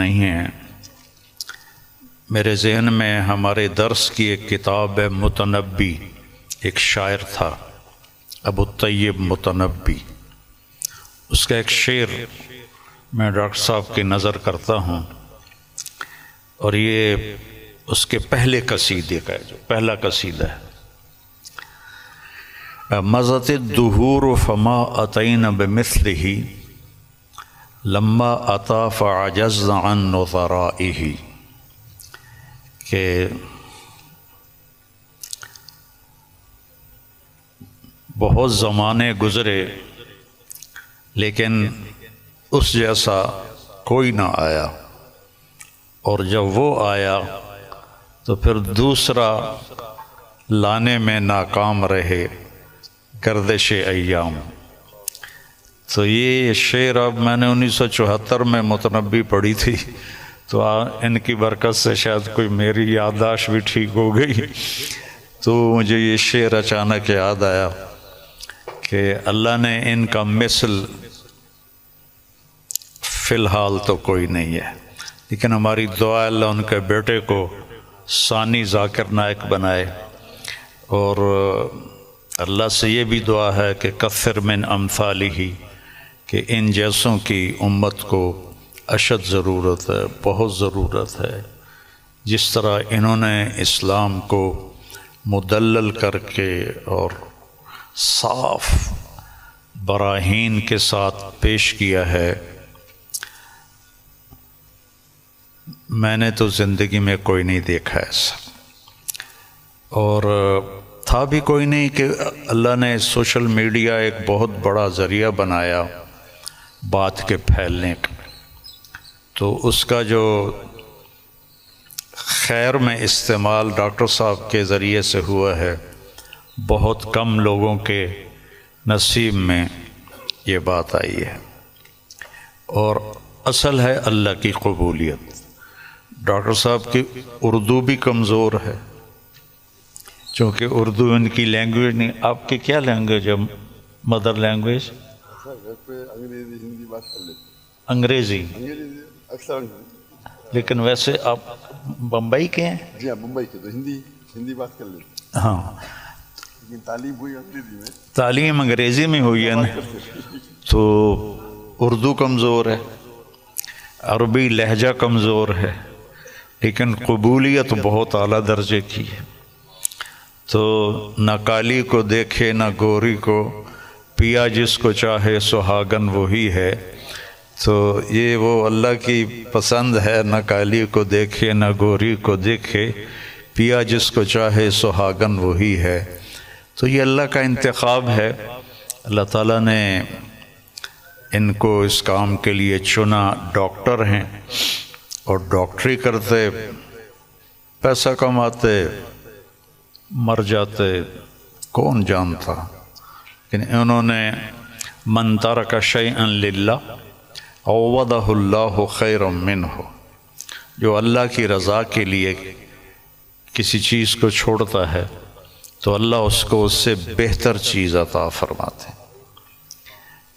نہیں ہیں، میرے ذہن میں ہمارے درس کی ایک کتاب ہے متنبی، ایک شاعر تھا ابو الطیب متنبی، اس کا ایک شعر میں ڈاکٹر صاحب کی نظر کرتا ہوں، اور یہ اس کے پہلے قصیدے کا ہے، جو پہلا قصیدہ ہے۔ مضت الدہور فما اتین بمثلہ لما اتا فعجزنا عن نظرائہ، کہ بہت زمانے گزرے لیکن اس جیسا کوئی نہ آیا، اور جب وہ آیا تو پھر دوسرا لانے میں ناکام رہے گردش ایام۔ تو یہ شعر اب میں نے 1974 میں متنبی پڑھی تھی، تو ان کی برکت سے شاید کوئی میری یادداشت بھی ٹھیک ہو گئی، تو مجھے یہ شعر اچانک یاد آیا کہ اللہ نے ان کا مثل فی الحال تو کوئی نہیں ہے، لیکن ہماری دعا اللہ ان کے بیٹے کو ثانی ذاکر نائک بنائے، اور اللہ سے یہ بھی دعا ہے کہ کثر من امثالہ، کہ ان جیسوں کی امت کو اشد ضرورت ہے، بہت ضرورت ہے۔ جس طرح انہوں نے اسلام کو مدلل کر کے اور صاف براہین کے ساتھ پیش کیا ہے، میں نے تو زندگی میں کوئی نہیں دیکھا ایسا، اور تھا بھی کوئی نہیں کہ اللہ نے سوشل میڈیا ایک بہت بڑا ذریعہ بنایا بات کے پھیلنے کا، تو اس کا جو خیر میں استعمال ڈاکٹر صاحب کے ذریعے سے ہوا ہے، بہت کم لوگوں کے نصیب میں یہ بات آئی ہے، اور اصل ہے اللہ کی قبولیت۔ ڈاکٹر صاحب کی اردو بھی کمزور ہے، چونکہ اردو ان کی لینگویج نہیں۔ آپ کی کیا لینگویج ہے مدر لینگویج؟ انگریزی، لیکن ویسے آپ بمبئی کے ہیں؟ جی ہاں، ممبئی کے، تو ہندی بات کر لیتے۔ ہاں، لیکن تعلیم ہوئی انگریزی میں، تعلیم انگریزی میں ہوئی ہے نا، تو اردو کمزور ہے، عربی لہجہ کمزور ہے، لیکن قبولیت بہت اعلیٰ درجے کی ہے۔ تو نہ کالی کو دیکھے نہ گوری کو، پیا جس کو چاہے سہاگن وہی ہے۔ تو یہ وہ اللہ کی پسند ہے، نہ کالی کو دیکھے نہ گوری کو دیکھے، پیا جس کو چاہے سہاگن وہی ہے۔ تو یہ اللہ کا انتخاب ہے، اللہ تعالیٰ نے ان کو اس کام کے لیے چنا۔ ڈاکٹر ہیں اور ڈاکٹری کرتے، پیسہ کماتے، مر جاتے، کون جانتا، لیکن انہوں نے من ترک شیئا للہ عوضہ اللہ خیرا منہ، جو اللہ کی رضا کے لیے کسی چیز کو چھوڑتا ہے تو اللہ اس کو اس سے بہتر چیز عطا فرماتے ہیں۔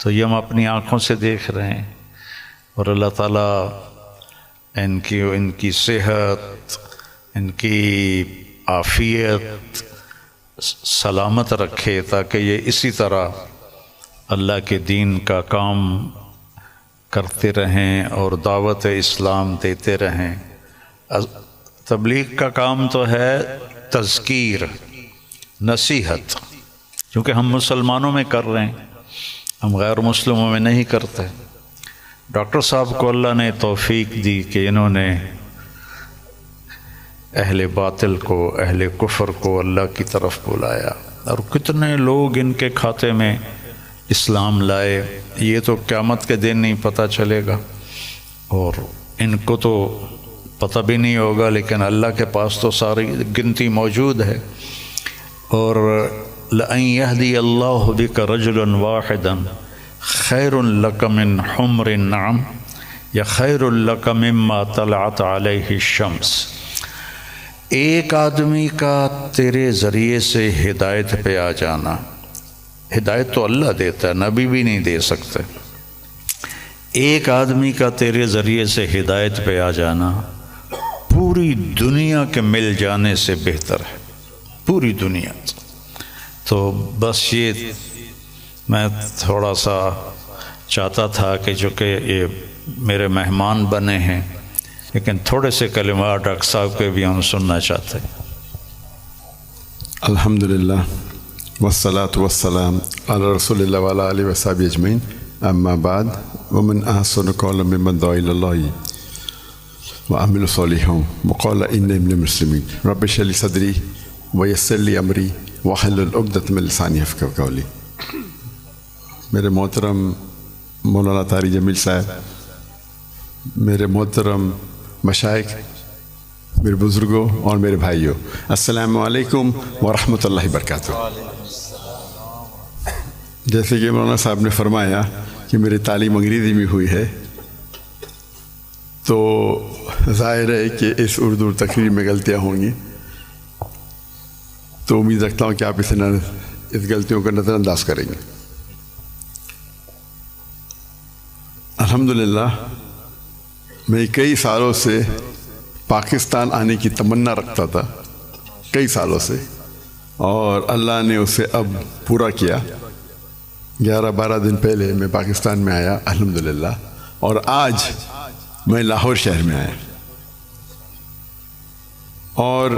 تو یہ ہم اپنی آنکھوں سے دیکھ رہے ہیں، اور اللہ تعالیٰ ان کی صحت، ان کی عافیت سلامت رکھے، تاکہ یہ اسی طرح اللہ کے دین کا کام کرتے رہیں اور دعوت اسلام دیتے رہیں۔ تبلیغ کا کام تو ہے تذکیر، نصیحت، کیونکہ ہم مسلمانوں میں کر رہے ہیں، ہم غیر مسلموں میں نہیں کرتے۔ ڈاکٹر صاحب کو اللہ نے توفیق دی کہ انہوں نے اہل باطل کو، اہل کفر کو اللہ کی طرف بلایا، اور کتنے لوگ ان کے کھاتے میں اسلام لائے، یہ تو قیامت کے دن نہیں پتہ چلے گا، اور ان کو تو پتہ بھی نہیں ہوگا، لیکن اللہ کے پاس تو ساری گنتی موجود ہے۔ اور لَأَن يَهْدِيَ اللَّهُ بِكَ رَجُلًا وَاحِدًا خَيْرٌ لَكَ مِنْ حُمْرِ النَّعَمِ یا خَيْرٌ لَكَ مِمَّا طَلَعَتْ عَلَيْهِ الشَّمْسُ، ایک آدمی کا تیرے ذریعے سے ہدایت پہ آ جانا، ہدایت تو اللہ دیتا ہے، نبی بھی نہیں دے سکتے، ایک آدمی کا تیرے ذریعے سے ہدایت پہ آ جانا پوری دنیا کے مل جانے سے بہتر ہے، پوری دنیا۔ تو بس یہ میں تھوڑا سا چاہتا تھا کہ جو کہ یہ میرے مہمان بنے ہیں، لیکن تھوڑے سے کلمات ڈاکٹر صاحب کے بھی ہم سننا چاہتے ہیں۔ الحمدللہ والصلاة والسلام علی رسول اللہ وعلی آلہ وصحبہ اجمعین، اما بعد، ومن احسن قولا ممن دعا الی اللہ وعمل صالحا وقال انی من المسلمین، رب اشرح لی صدری ویسر لی امری واحلل عقدۃ من لسانی یفقہوا قولی۔ میرے محترم مولانا طارق جمیل صاحب، میرے محترم مشائخ، میرے بزرگوں اور میرے بھائیوں، السلام علیکم ورحمۃ اللہ وبرکاتہ۔ جیسے کہ مولانا صاحب نے فرمایا کہ میری تعلیم انگریزی میں ہوئی ہے، تو ظاہر ہے کہ اس اردو تقریر میں غلطیاں ہوں گی، تو امید رکھتا ہوں کہ آپ اس غلطیوں کا نظر انداز کریں گے۔ الحمدللہ میں کئی سالوں سے پاکستان آنے کی تمنا رکھتا تھا، کئی سالوں سے، اور اللہ نے اسے اب پورا کیا۔ 11-12 دن پہلے میں پاکستان میں آیا الحمدللہ، اور آج میں لاہور شہر میں آیا، اور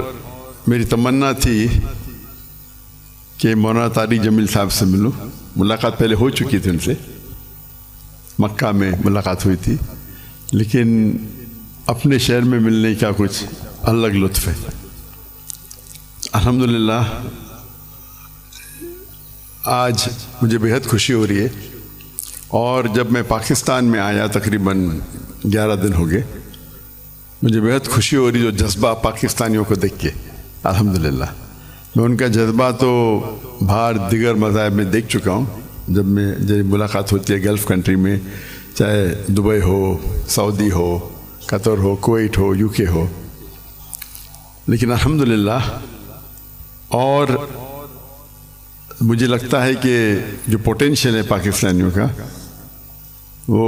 میری تمنا تھی کہ مولانا طارق جمیل صاحب سے ملوں۔ ملاقات پہلے ہو چکی تھی ان سے، مکہ میں ملاقات ہوئی تھی، لیکن اپنے شہر میں ملنے کا کچھ الگ لطف ہے۔ الحمدللہ آج مجھے بہت خوشی ہو رہی ہے، اور جب میں پاکستان میں آیا تقریباً 11 دن ہو گئے، مجھے بہت خوشی ہو رہی جو جذبہ پاکستانیوں کو دیکھ کے۔ الحمدللہ میں ان کا جذبہ تو باہر دیگر مذاہب میں دیکھ چکا ہوں، جب ملاقات ہوتی ہے گلف کنٹری میں، چاہے Dubai who, Saudi who, Qatar who, Kuwait who, you کے ہو، لیکن الحمدللہ، اور مجھے لگتا ہے کہ جو پوٹینشیل ہے پاکستانیوں کا وہ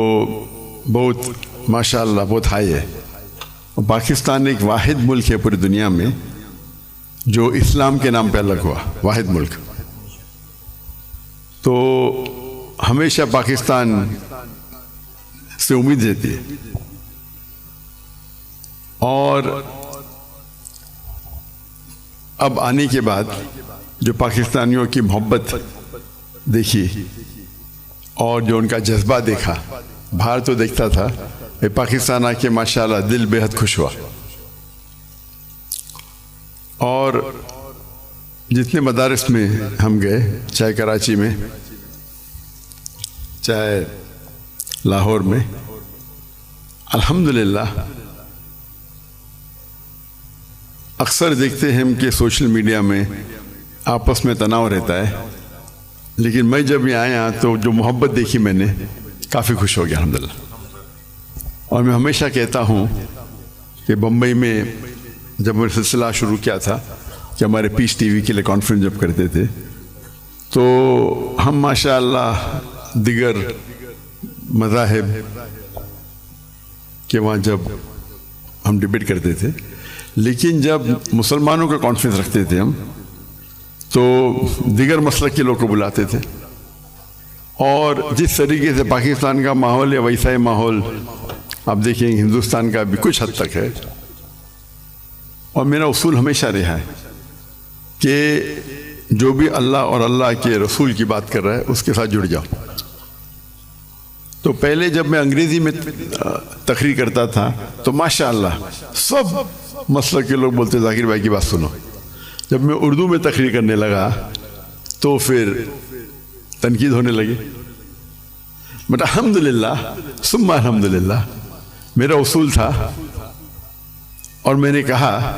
بہت ماشاءاللہ بہت ہائی ہے، اور پاکستان ایک واحد ملک ہے پوری دنیا میں جو اسلام کے نام پہ الگ ہوا، واحد ملک۔ تو ہمیشہ پاکستان سے امید رہتی ہے، اور اب آنے کے بعد جو پاکستانیوں کی محبت دیکھی اور جو ان کا جذبہ دیکھا، باہر تو دیکھتا تھا، پاکستان آ کے ماشاءاللہ دل بہت خوش ہوا۔ اور جتنے مدارس میں ہم گئے، چاہے کراچی میں، چاہے لاہور میں، الحمدللہ اکثر دیکھتے ہیں ہم کہ سوشل میڈیا میں آپس میں تناؤ رہتا ہے، لیکن میں جب یہ آیا تو جو محبت دیکھی میں نے، کافی خوش ہو گیا الحمدللہ۔ اور میں ہمیشہ کہتا ہوں کہ بمبئی میں جب میں سلسلہ شروع کیا تھا کہ ہمارے پیس ٹی وی کے لیے کانفرنس جب کرتے تھے، تو ہم ماشاءاللہ دیگر مذاہب کے وہاں جب ہم ڈبیٹ کرتے تھے، لیکن جب مسلمانوں کا کانفرنس رکھتے تھے ہم، تو دیگر مسلک کے لوگ کو بلاتے تھے، اور جس طریقے سے پاکستان کا ماحول ہے ویسا ہی ماحول آپ دیکھیں ہندوستان کا بھی کچھ حد تک ہے۔ اور میرا اصول ہمیشہ رہا ہے کہ جو بھی اللہ اور اللہ کے رسول کی بات کر رہا ہے اس کے ساتھ جڑ جاؤ۔ تو پہلے جب میں انگریزی میں تقریر کرتا تھا تو ماشاءاللہ سب مسلک کے لوگ بولتے ذاکر بھائی کی بات سنو۔ جب میں اردو میں تقریر کرنے لگا تو پھر تنقید ہونے لگی، بٹ الحمدللہ ثم الحمدللہ میرا اصول تھا، اور میں نے کہا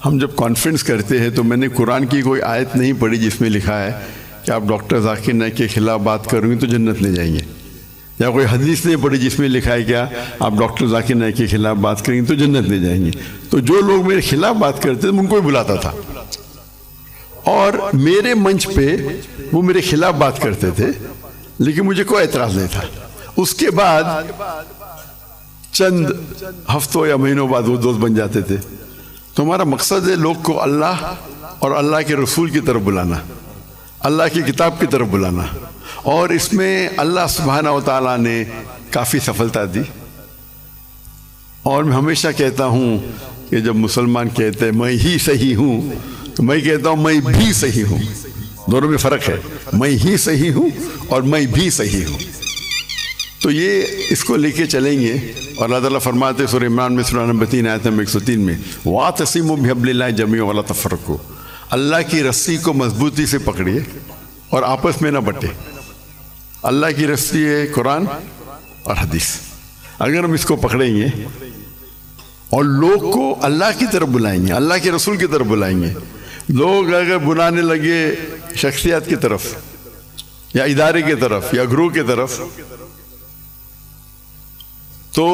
ہم جب کانفرنس کرتے ہیں تو میں نے قرآن کی کوئی آیت نہیں پڑھی جس میں لکھا ہے کہ آپ ڈاکٹر ذاکر نائک کے خلاف بات کریں گے تو جنت لے جائیں گے، یا کوئی حدیث نہیں پڑھی جس میں لکھا ہے کیا آپ ڈاکٹر ذاکر نائک کے خلاف بات کریں گے تو جنت لے جائیں گے۔ تو جو لوگ میرے خلاف بات کرتے تھے ان کو بھی بلاتا تھا، اور میرے منچ پہ وہ میرے خلاف بات کرتے تھے، لیکن مجھے کوئی اعتراض نہیں تھا، اس کے بعد چند ہفتوں یا مہینوں بعد وہ دوست بن جاتے تھے. تو ہمارا مقصد ہے لوگ کو اللہ اور اللہ کے رسول کی طرف بلانا, اللہ کی کتاب کی طرف بلانا, اور اس میں اللہ سبحانہ و تعالیٰ نے کافی سفلتا دی. اور میں ہمیشہ کہتا ہوں کہ جب مسلمان کہتے ہیں میں ہی صحیح ہوں, تو میں کہتا ہوں میں بھی صحیح ہوں. دونوں میں فرق ہے, میں ہی صحیح ہوں اور میں بھی صحیح ہوں. تو یہ اس کو لے کے چلیں گے. اور اللہ تعالیٰ فرماتے سورہ عمران میں سورہ نمبر 3 آیت نمبر 103 میں وَاعْتَصِمُوا بِحَبْلِ اللَّهِ جَمِيعًا وَلَا تَفَرَّقُوا, اللہ کی رسی کو مضبوطی سے پکڑیے اور آپس میں نہ بٹے. اللہ کی رسی ہے قرآن اور حدیث. اگر ہم اس کو پکڑیں گے اور لوگ کو اللہ کی طرف بلائیں گے, اللہ کے رسول کی طرف بلائیں گے, لوگ اگر بلانے لگے شخصیات کی طرف یا ادارے کی طرف یا گروہ کی طرف, تو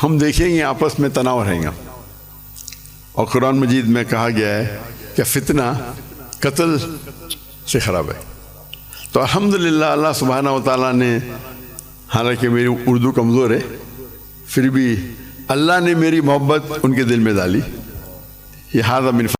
ہم دیکھیں گے آپس میں تناؤ رہیں گا. اور قرآن مجید میں کہا گیا ہے کہ فتنہ قتل سے خراب ہے. تو الحمدللہ اللہ سبحانہ و تعالیٰ نے, حالانکہ میری اردو کمزور ہے, پھر بھی اللہ نے میری محبت ان کے دل میں ڈالی. یہ ہذا من